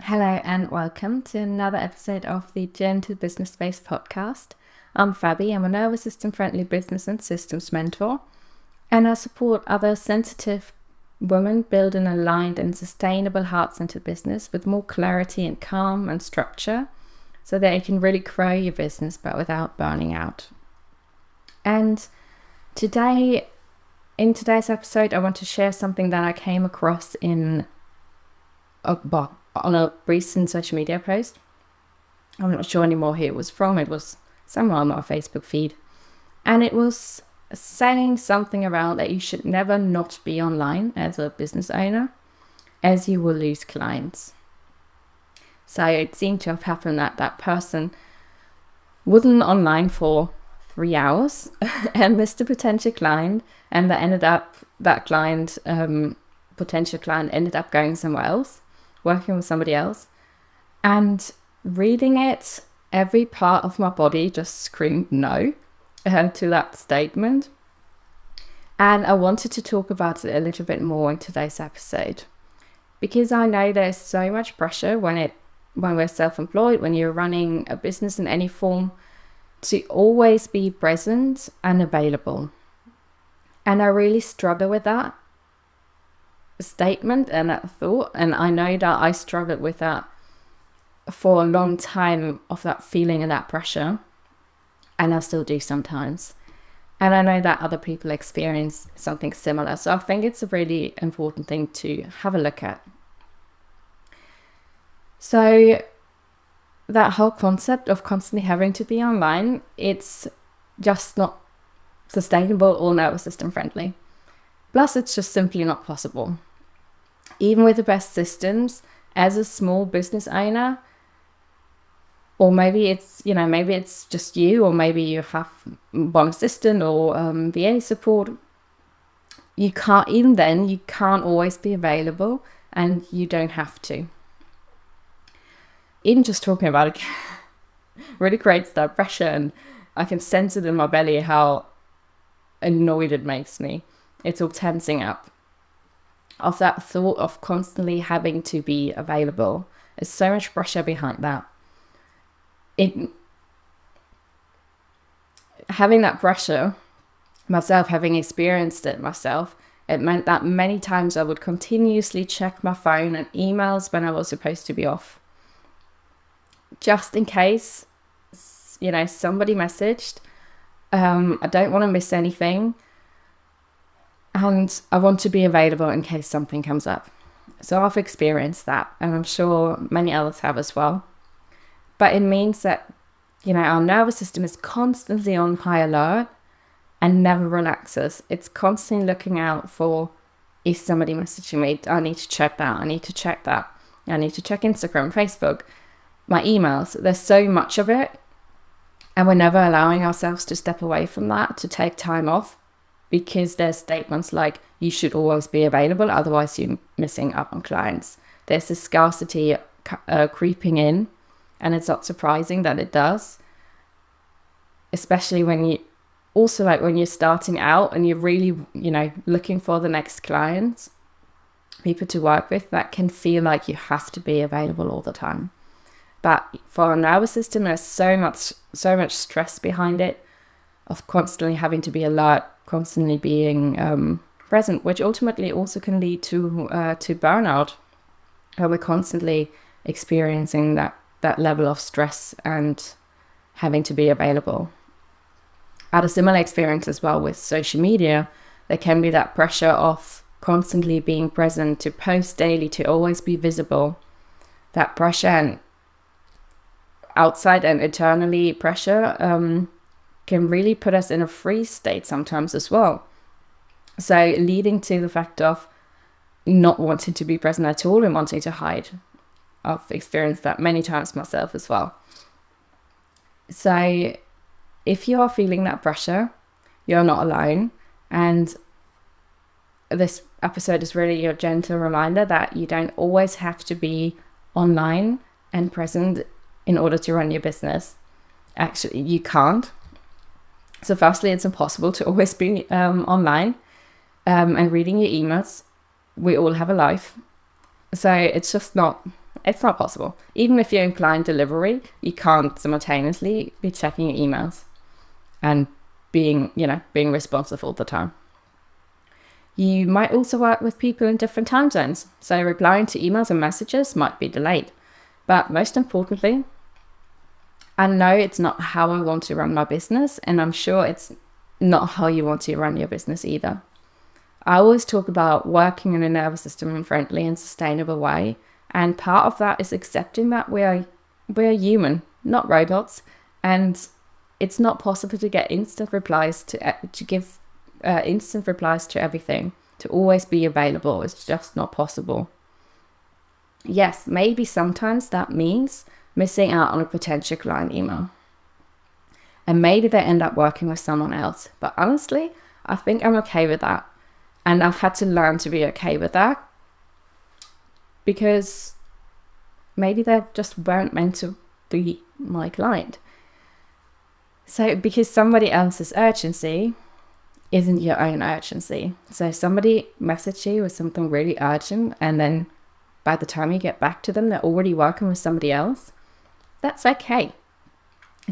Hello and welcome to another episode of the Gentle Business Space podcast. I'm Fabi, I'm a nervous system friendly business and systems mentor, and I support other sensitive women build an aligned and sustainable heart-centered business with more clarity and calm and structure so that you can really grow your business but without burning out. And in today's episode, I want to share something that I came across on a recent social media post. I'm not sure anymore who it was from. It was somewhere on my Facebook feed. And it was saying something around that you should never not be online as a business owner, as you will lose clients. So it seemed to have happened that that person wasn't online for 3 hours and missed a potential client, and potential client ended up going somewhere else, working with somebody else. And reading it, every part of my body just screamed no to that statement. And I wanted to talk about it a little bit more in today's episode, because I know there's so much pressure when we're self-employed, when you're running a business in any form, to always be present and available. And I really struggle with that statement and that thought, and I know that I struggled with that for a long time, of that feeling and that pressure, and I still do sometimes, and I know that other people experience something similar. So I think it's a really important thing to have a look at. So that whole concept of constantly having to be online, it's just not sustainable or nervous system friendly. Plus, it's just simply not possible. Even with the best systems, as a small business owner, or maybe it's just you, or maybe you have one assistant or VA support, you can't always be available, and you don't have to. Even just talking about it really creates that pressure, and I can sense it in my belly how annoyed it makes me. It's all tensing up of that thought of constantly having to be available. There's so much pressure behind that. Having that pressure myself, having experienced it myself, it meant that many times I would continuously check my phone and emails when I was supposed to be off, just in case somebody messaged. I don't want to miss anything, and I want to be available in case something comes up. So I've experienced that, and I'm sure many others have as well. But it means that our nervous system is constantly on high alert and never relaxes. It's constantly looking out for, is somebody messaging me? I need to check that. I need to check that. I need to check Instagram, Facebook, my emails. There's so much of it, and we're never allowing ourselves to step away from that, to take time off, because there's statements like, you should always be available, otherwise you're missing out on clients. There's this scarcity creeping in, and it's not surprising that it does, especially when you're starting out and you're really looking for the next clients, people to work with. That can feel like you have to be available all the time. But for our nervous system, there's so much stress behind it, of constantly having to be alert, constantly being present, which ultimately also can lead to burnout, where we're constantly experiencing that level of stress and having to be available. I had a similar experience as well with social media. There can be that pressure of constantly being present, to post daily, to always be visible. That pressure, and outside and internally pressure, can really put us in a freeze state sometimes as well. So leading to the fact of not wanting to be present at all and wanting to hide. I've experienced that many times myself as well. So if you are feeling that pressure, you're not alone. And this episode is really your gentle reminder that you don't always have to be online and present in order to run your business. Actually, you can't. So firstly, it's impossible to always be online and reading your emails. We all have a life. So it's just not It's not possible. Even if you're in client delivery, you can't simultaneously be checking your emails and being responsive all the time. You might also work with people in different time zones, so replying to emails and messages might be delayed. But most importantly, I know it's not how I want to run my business, and I'm sure it's not how you want to run your business either. I always talk about working in a nervous system friendly and sustainable way, and part of that is accepting that we're human, not robots, and it's not possible to get instant replies to give instant replies to everything, to always be available. It's just not possible. Yes, maybe sometimes that means missing out on a potential client email. And maybe they end up working with someone else. But honestly, I think I'm okay with that. And I've had to learn to be okay with that. Because maybe they just weren't meant to be my client. So because somebody else's urgency isn't your own urgency. So somebody messaged you with something really urgent, and then by the time you get back to them, they're already working with somebody else. That's okay.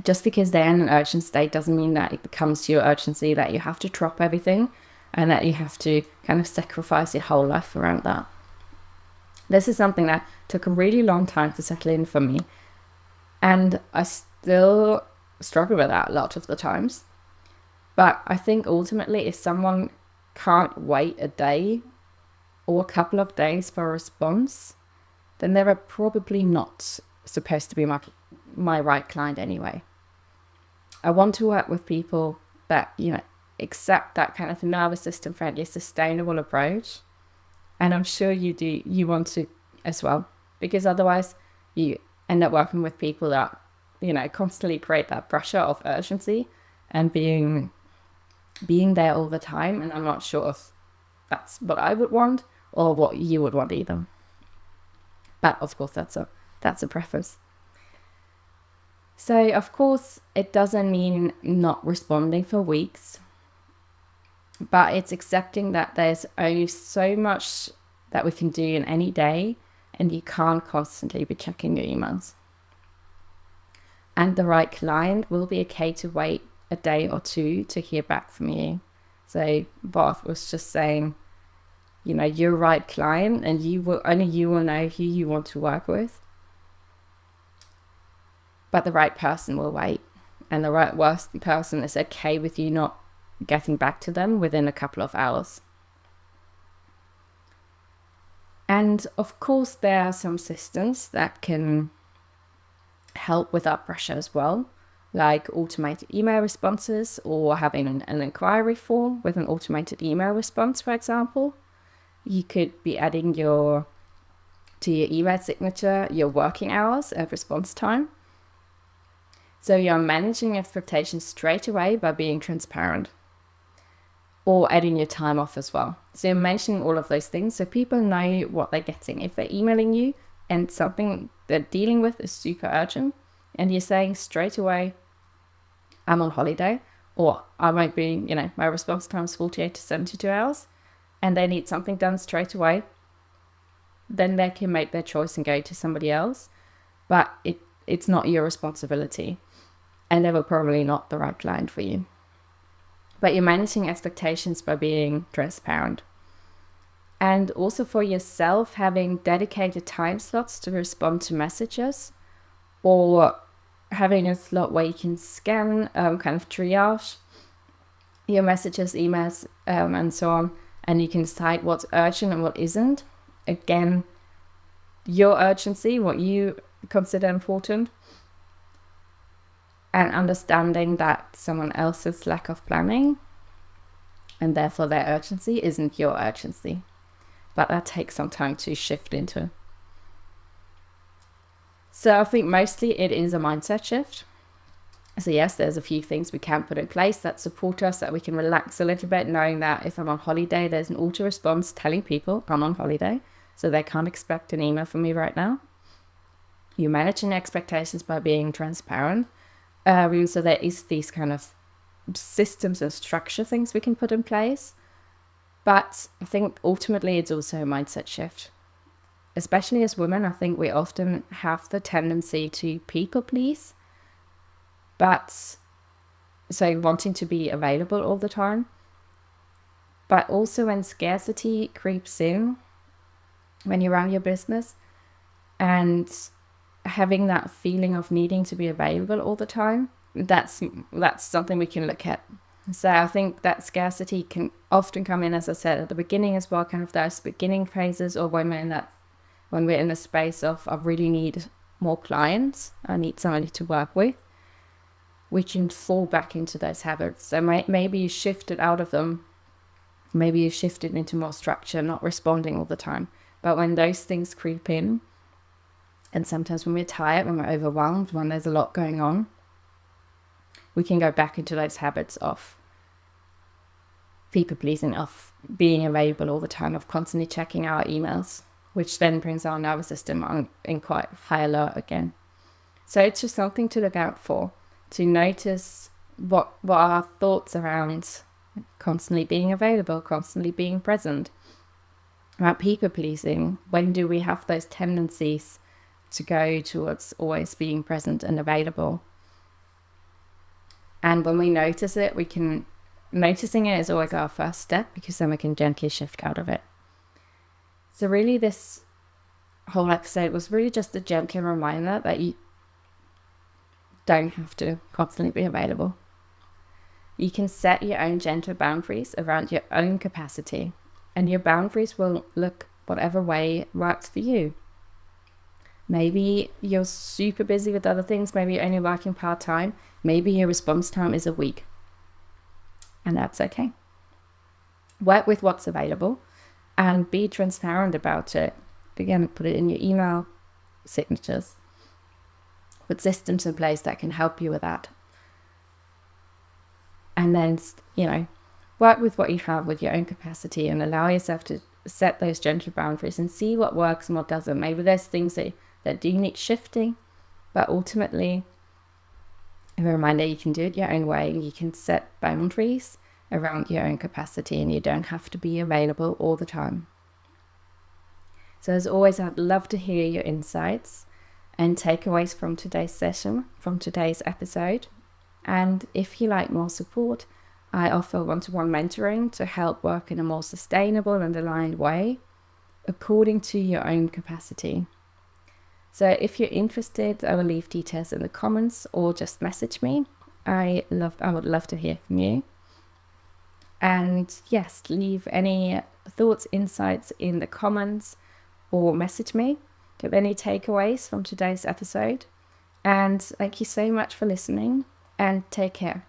Just because they're in an urgent state doesn't mean that it becomes your urgency, that you have to drop everything and that you have to kind of sacrifice your whole life around that. This is something that took a really long time to settle in for me. And I still struggle with that a lot of the times. But I think ultimately, if someone can't wait a day or a couple of days for a response, then they're probably not supposed to be my right client anyway. I want to work with people that, accept that kind of nervous system friendly, sustainable approach. And I'm sure you want to as well, because otherwise you end up working with people that, constantly create that pressure of urgency and being there all the time. And I'm not sure if that's what I would want or what you would want either. But of course, that's a preference. So of course, it doesn't mean not responding for weeks, but it's accepting that there's only so much that we can do in any day, and you can't constantly be checking your emails. And the right client will be okay to wait a day or two to hear back from you. So Bob was just saying, you're right client, and only you will know who you want to work with. But the right person will wait, and the right worst person is okay with you not getting back to them within a couple of hours. And of course, there are some systems that can help with that pressure as well, like automated email responses, or having an inquiry form with an automated email response, for example. You could be adding to your email signature your working hours and response time. So you're managing expectations straight away by being transparent, or adding your time off as well. So you're mentioning all of those things so people know what they're getting. If they're emailing you and something they're dealing with is super urgent, and you're saying straight away, I'm on holiday, or I might be, my response time is 48 to 72 hours, and they need something done straight away, then they can make their choice and go to somebody else. But it's not your responsibility, and they were probably not the right client for you. But you're managing expectations by being transparent. And also for yourself, having dedicated time slots to respond to messages, or having a slot where you can scan, kind of triage your messages, emails, and so on. And you can decide what's urgent and what isn't. Again, your urgency, what you consider important, and understanding that someone else's lack of planning and therefore their urgency isn't your urgency. But that takes some time to shift into. So I think mostly it is a mindset shift. So yes, there's a few things we can put in place that support us, that we can relax a little bit, knowing that if I'm on holiday, there's an auto response telling people I'm on holiday, so they can't expect an email from me right now. You're managing expectations by being transparent. So there is these kind of systems and structure things we can put in place. But I think ultimately it's also a mindset shift. especially as women, I think we often have the tendency to people please, but so wanting to be available all the time. But also when scarcity creeps in, when you run your business, and having that feeling of needing to be available all the time, that's something we can look at. So I think that scarcity can often come in, as I said, at the beginning as well, kind of those beginning phases, or when we're in a space of I really need more clients, I need somebody to work with, we can fall back into those habits. So maybe you shifted out of them, maybe you shifted into more structure, not responding all the time. But when those things creep in, and sometimes when we're tired, when we're overwhelmed, when there's a lot going on, we can go back into those habits of people pleasing, of being available all the time, of constantly checking our emails, which then brings our nervous system in quite high alert again. So it's just something to look out for, to notice what are our thoughts around constantly being available, constantly being present, about people pleasing. When do we have those tendencies to go towards always being present and available? And when we notice it, noticing it is always our first step, because then we can gently shift out of it. So really this whole episode was really just a gentle reminder that you don't have to constantly be available. You can set your own gentle boundaries around your own capacity, and your boundaries will look whatever way works for you. Maybe you're super busy with other things, maybe you're only working part-time, maybe your response time is a week, and that's okay. Work with what's available and be transparent about it. Again, put it in your email signatures. Put systems in place that can help you with that. And then, work with what you have with your own capacity, and allow yourself to set those gentle boundaries and see what works and what doesn't. Maybe there's things that do need shifting, but ultimately, a reminder, you can do it your own way. You can set boundaries around your own capacity, and you don't have to be available all the time. So as always, I'd love to hear your insights and takeaways from today's session, from today's episode. And if you like more support, I offer one-to-one mentoring to help work in a more sustainable and aligned way according to your own capacity. So if you're interested, I will leave details in the comments or just message me. I would love to hear from you. And yes, leave any thoughts, insights in the comments, or message me. Do you have any takeaways from today's episode? And thank you so much for listening, and take care.